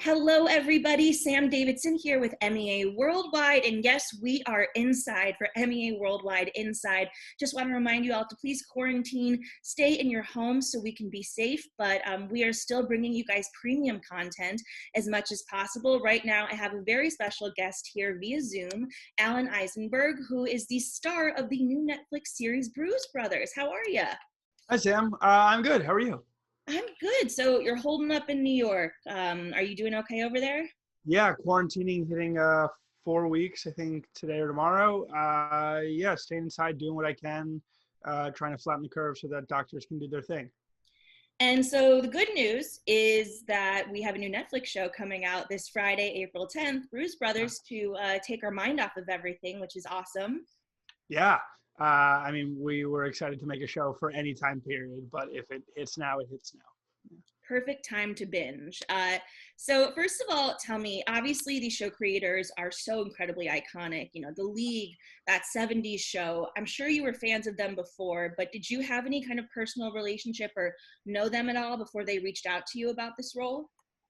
Hello, everybody. Sam Davidson here with MEA Worldwide. And yes, we are inside for MEA Worldwide Inside. Just want to remind you all to please quarantine, stay in your home so we can be safe. But we are still bringing you guys premium content as much as possible. Right now, I have a very special guest here via Zoom, Alan Aisenberg, who is the star of the new Netflix series Brews Brothers. How are you? Hi, Sam. I'm good. How are you? I'm good. So you're holding up in New York. Are you doing okay over there? Yeah, quarantining hitting 4 weeks, I think, today or tomorrow. Yeah, staying inside, doing what I can, trying to flatten the curve so that doctors can do their thing. And so the good news is that we have a new Netflix show coming out this Friday, April 10th, Brews Brothers, to take our mind off of everything, which is awesome. Yeah. I mean, we were excited to make a show for any time period, but if it hits now, it hits now. Perfect time to binge. So first of all, tell me, obviously these show creators are so incredibly iconic. You know, The League, that 70s show, I'm sure you were fans of them before, but did you have any kind of personal relationship or know them at all before they reached out to you about this role?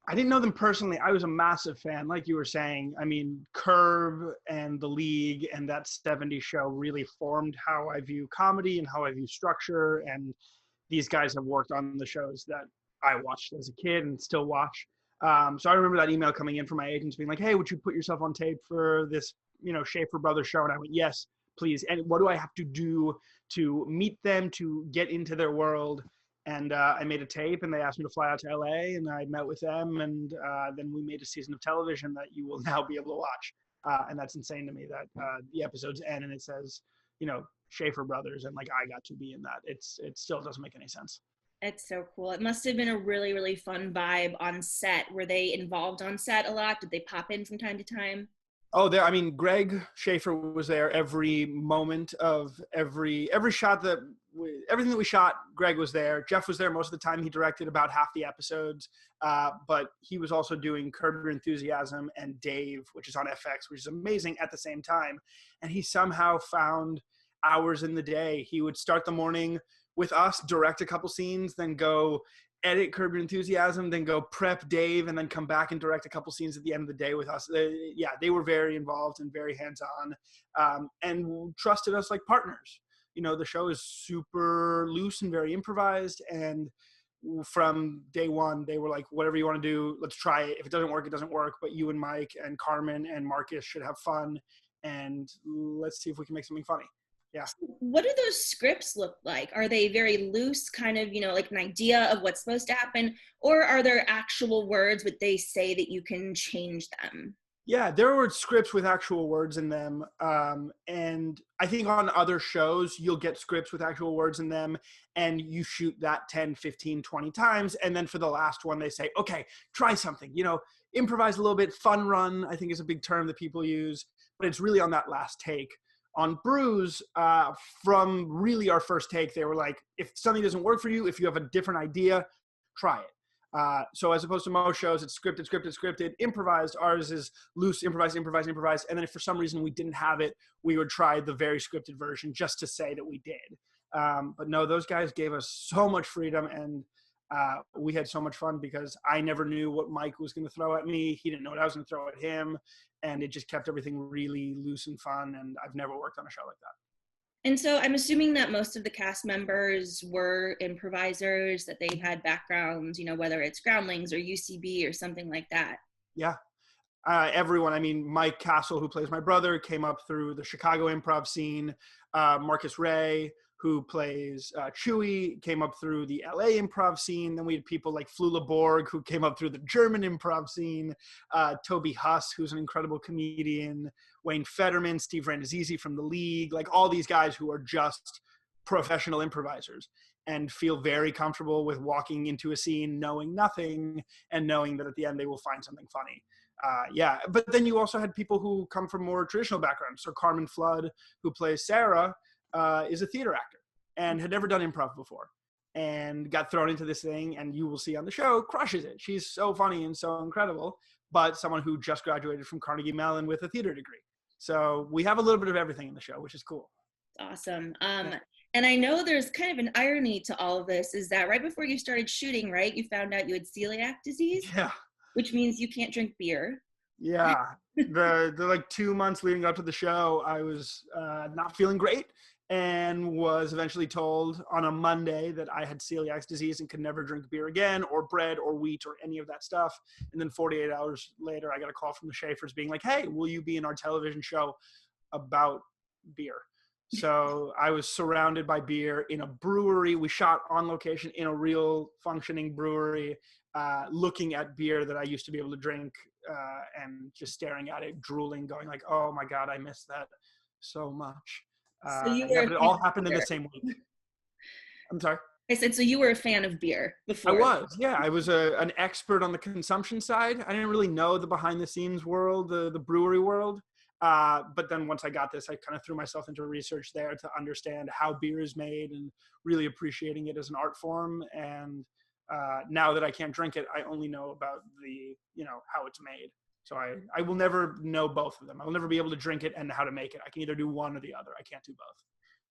I didn't know them personally. I was a massive fan, like you were saying. I mean, Curb and The League and that 70s show really formed how I view comedy and how I view structure. And these guys have worked on the shows that I watched as a kid and still watch. So I remember that email coming in from my agents being like, hey, would you put yourself on tape for this, Shaffer Brothers show? And I went, yes, please. And what do I have to do to meet them, to get into their world? And I made a tape and they asked me to fly out to LA and I met with them. And then we made a season of television that you will now be able to watch. And that's insane to me that the episodes end and it says, Shaffer Brothers. And like, I got to be in that. It still doesn't make any sense. It's so cool. It must have been a really, really fun vibe on set. Were they involved on set a lot? Did they pop in from time to time? Oh, I mean, Greg Schaffer was there every moment of every shot everything that we shot. Greg was there. Jeff was there most of the time. He directed about half the episodes, but he was also doing Curb Your Enthusiasm and Dave, which is on FX, which is amazing at the same time. And he somehow found hours in the day. He would start the morning with us, direct a couple scenes, then go edit Curb Your Enthusiasm, then go prep Dave, and then come back and direct a couple scenes at the end of the day with us. They were very involved and very hands-on, and trusted us like partners. The show is super loose and very improvised, and from day one, they were like, whatever you want to do, let's try it. If it doesn't work, it doesn't work, but you and Mike and Carmen and Marcus should have fun, and let's see if we can make something funny. Yeah. What do those scripts look like? Are they very loose, kind of, like an idea of what's supposed to happen? Or are there actual words that they say that you can change them? Yeah, there were scripts with actual words in them. And I think on other shows, you'll get scripts with actual words in them and you shoot that 10, 15, 20 times. And then for the last one, they say, okay, try something, improvise a little bit. Fun run, I think is a big term that people use, but it's really on that last take. On Brews, from really our first take, they were like, if something doesn't work for you, if you have a different idea, try it. So as opposed to most shows, it's scripted, improvised. Ours is loose, improvise. And then if for some reason we didn't have it, we would try the very scripted version just to say that we did. But no, those guys gave us so much freedom and we had so much fun because I never knew what Mike was going to throw at me. He didn't know what I was going to throw at him. And it just kept everything really loose and fun. And I've never worked on a show like that. And so I'm assuming that most of the cast members were improvisers, that they've had backgrounds, whether it's Groundlings or UCB or something like that. Yeah. Everyone. I mean, Mike Castle, who plays my brother, came up through the Chicago improv scene. Marcus Ray, who plays Chewy, came up through the LA improv scene. Then we had people like Flula Borg, who came up through the German improv scene. Toby Huss, who's an incredible comedian. Wayne Fetterman, Steve Randazizi from The League. Like all these guys who are just professional improvisers and feel very comfortable with walking into a scene knowing nothing and knowing that at the end they will find something funny. Yeah, but then you also had people who come from more traditional backgrounds. So Carmen Flood, who plays Sarah, is a theater actor and had never done improv before and got thrown into this thing, and you will see on the show, crushes it. She's so funny and so incredible, but someone who just graduated from Carnegie Mellon with a theater degree. So we have a little bit of everything in the show, which is cool. Awesome. And I know there's kind of an irony to all of this, is that right before you started shooting, right, you found out you had celiac disease? Yeah. which means you can't drink beer. Yeah. The like 2 months leading up to the show, I was not feeling great and was eventually told on a Monday that I had celiac disease and could never drink beer again, or bread or wheat or any of that stuff. And then 48 hours later, I got a call from the Shaffers being like, hey, will you be in our television show about beer? So I was surrounded by beer in a brewery. We shot on location in a real functioning brewery, looking at beer that I used to be able to drink, and just staring at it, drooling, going like, oh my God, I miss that so much. So you Yeah, were but it a fan all of happened in beer. the same week. I'm sorry. I said, so you were a fan of beer I before. was, yeah. I was an expert on the consumption side. I didn't really know the behind the scenes world, the brewery world. But then once I got this, I kind of threw myself into research there to understand how beer is made and really appreciating it as an art form. And now that I can't drink it, I only know about how it's made. So I will never know both of them. I will never be able to drink it and how to make it. I can either do one or the other. I can't do both.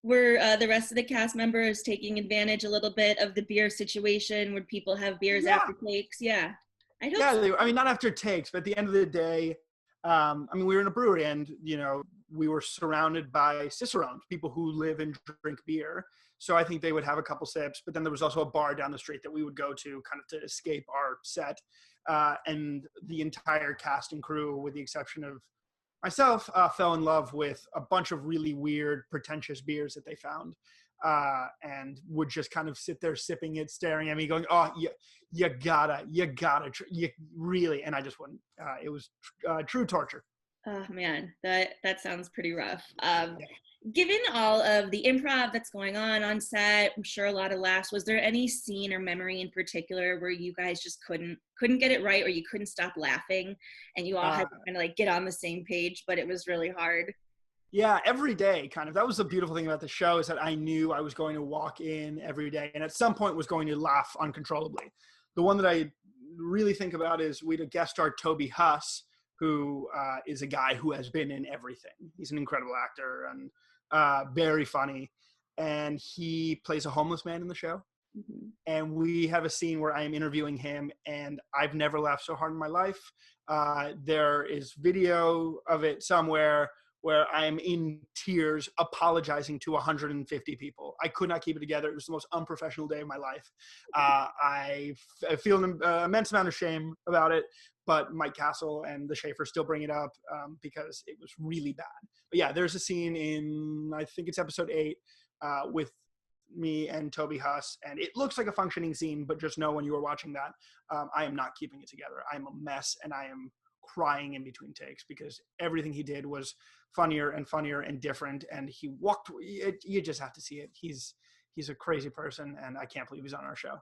Were the rest of the cast members taking advantage a little bit of the beer situation? Would people have beers Yeah. after takes? Yeah. I hope Yeah, so. I mean, not after takes, but at the end of the day, I mean, we were in a brewery and, we were surrounded by cicerones, people who live and drink beer. So I think they would have a couple sips, but then there was also a bar down the street that we would go to kind of to escape our set. And the entire cast and crew, with the exception of myself, fell in love with a bunch of really weird, pretentious beers that they found. And would just kind of sit there sipping it, staring at me, going, "Oh, you gotta, you really." And I just wouldn't. It was true torture. Oh man, that sounds pretty rough. Given all of the improv that's going on set, I'm sure a lot of laughs. Was there any scene or memory in particular where you guys just couldn't get it right, or you couldn't stop laughing, and you all had to kind of like get on the same page, but it was really hard? Yeah, every day, kind of. That was the beautiful thing about the show, is that I knew I was going to walk in every day and at some point was going to laugh uncontrollably. The one that I really think about is we had a guest star, Toby Huss, who is a guy who has been in everything. He's an incredible actor and very funny. And he plays a homeless man in the show. Mm-hmm. And we have a scene where I am interviewing him, and I've never laughed so hard in my life. There is video of it somewhere where I am in tears apologizing to 150 people. I could not keep it together. It was the most unprofessional day of my life. I feel an immense amount of shame about it, but Mike Castle and the Shaffer still bring it up because it was really bad. But yeah, there's a scene in, I think it's episode 8, with me and Toby Huss, and it looks like a functioning scene, but just know when you are watching that, I am not keeping it together. I'm a mess, and I am crying in between takes because everything he did was funnier and different, and he walked it. You just have to see it. He's a crazy person, and I can't believe he's on our show.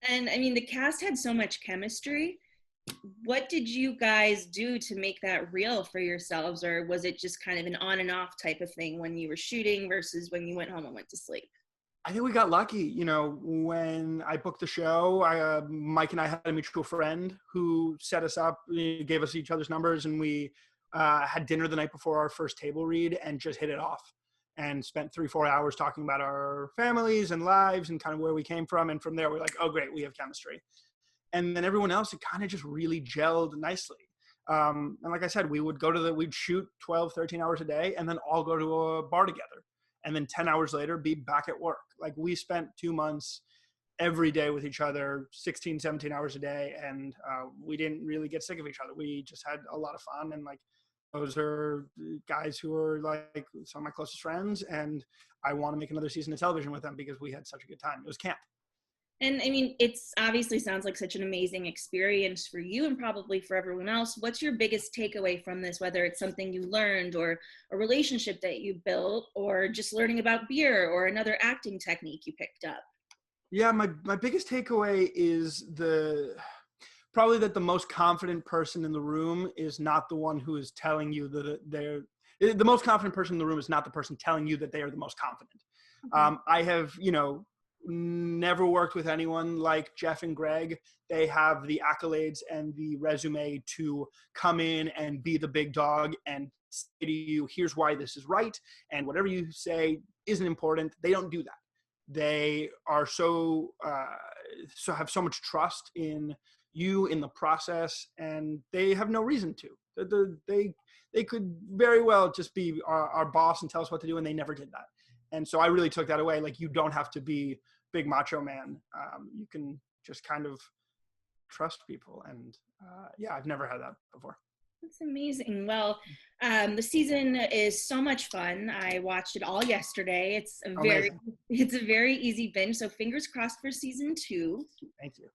And I mean, the cast had so much chemistry. What did you guys do to make that real for yourselves, or was it just kind of an on and off type of thing when you were shooting versus when you went home and went to sleep? I think we got lucky. When I booked the show, Mike and I had a mutual friend who set us up, gave us each other's numbers, and we had dinner the night before our first table read and just hit it off and spent 3-4 hours talking about our families and lives and kind of where we came from. And from there, we're like, oh, great, we have chemistry. And then everyone else, it kind of just really gelled nicely. And like I said, we'd shoot 12, 13 hours a day and then all go to a bar together. And then 10 hours later, be back at work. Like, we spent 2 months every day with each other, 16, 17 hours a day. And we didn't really get sick of each other. We just had a lot of fun. And like, those are guys who are like some of my closest friends. And I want to make another season of television with them because we had such a good time. It was camp. And I mean, it's obviously sounds like such an amazing experience for you and probably for everyone else. What's your biggest takeaway from this, whether it's something you learned or a relationship that you built or just learning about beer or another acting technique you picked up? Yeah, my biggest takeaway is probably that the most confident person in the room is not the one who is telling you the most confident person in the room is not the person telling you that they are the most confident. Mm-hmm. I have, never worked with anyone like Jeff and Greg. They have the accolades and the resume to come in and be the big dog and say to you, here's why this is right. And whatever you say isn't important. They don't do that. They are have so much trust in you in the process, and they have no reason to. They could very well just be our boss and tell us what to do, and they never did that. And so I really took that away. Like, you don't have to be big macho man. You can just kind of trust people. And yeah, I've never had that before. That's amazing. Well, the season is so much fun. I watched it all yesterday. It's a very easy binge. So fingers crossed for season 2. Thank you.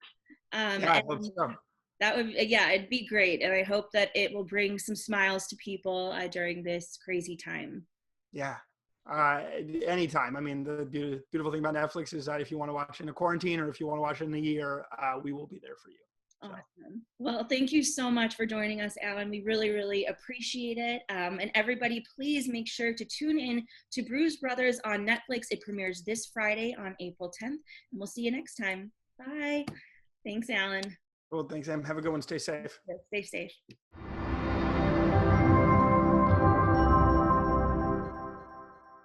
Yeah, I hope so. That would, yeah, it'd be great. And I hope that it will bring some smiles to people during this crazy time. Yeah. Anytime. I mean, the beautiful thing about Netflix is that if you want to watch in a quarantine or if you want to watch it in a year, we will be there for you. So. Awesome. Well, thank you so much for joining us, Alan. We really, really appreciate it. And everybody, please make sure to tune in to Brews Brothers on Netflix. It premieres this Friday on April 10th. And we'll see you next time. Bye. Thanks, Alan. Well, thanks, Em. Have a good one. Stay safe. Stay safe.